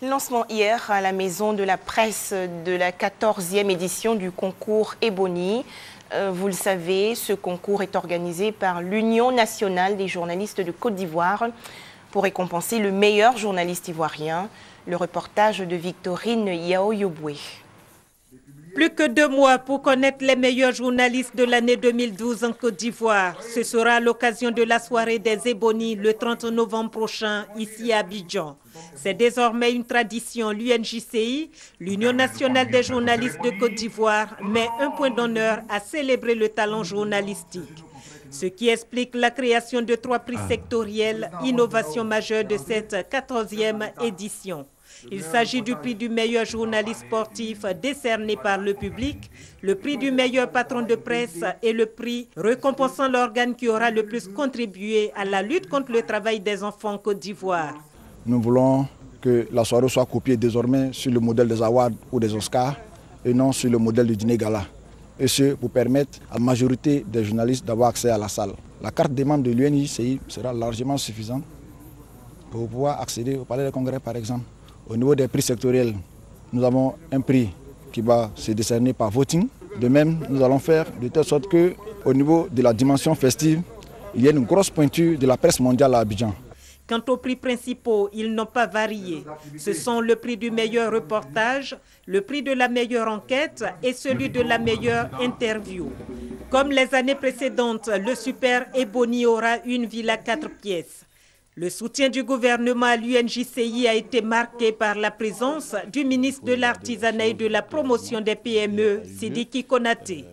Lancement hier à la Maison de la Presse de la 14e édition du concours Ebony. Vous le savez, ce concours est organisé par l'Union nationale des journalistes de Côte d'Ivoire pour récompenser le meilleur journaliste ivoirien. Le reportage de Victorine Yao-Yoboué. Plus que 2 mois pour connaître les meilleurs journalistes de l'année 2012 en Côte d'Ivoire. Ce sera l'occasion de la soirée des Ebony le 30 novembre prochain, ici à Abidjan. C'est désormais une tradition. L'UNJCI, l'Union nationale des journalistes de Côte d'Ivoire, met un point d'honneur à célébrer le talent journalistique. Ce qui explique la création de 3 prix sectoriels, innovation majeure de cette 14e édition. Il s'agit du prix du meilleur journaliste sportif décerné par le public, le prix du meilleur patron de presse et le prix récompensant l'organe qui aura le plus contribué à la lutte contre le travail des enfants en Côte d'Ivoire. Nous voulons que la soirée soit copiée désormais sur le modèle des awards ou des Oscars et non sur le modèle du dîner gala. Et ce, pour permettre à la majorité des journalistes d'avoir accès à la salle. La carte des membres de l'UNJCI sera largement suffisante pour pouvoir accéder au Palais des Congrès, par exemple. Au niveau des prix sectoriels, nous avons un prix qui va se décerner par voting. De même, nous allons faire de telle sorte qu'au niveau de la dimension festive, il y ait une grosse pointure de la presse mondiale à Abidjan. Quant aux prix principaux, ils n'ont pas varié. Ce sont le prix du meilleur reportage, le prix de la meilleure enquête et celui de la meilleure interview. Comme les années précédentes, le Super Ebony aura une villa 4 pièces. Le soutien du gouvernement à l'UNJCI a été marqué par la présence du ministre de l'Artisanat et de la promotion des PME, Sidiki Konaté.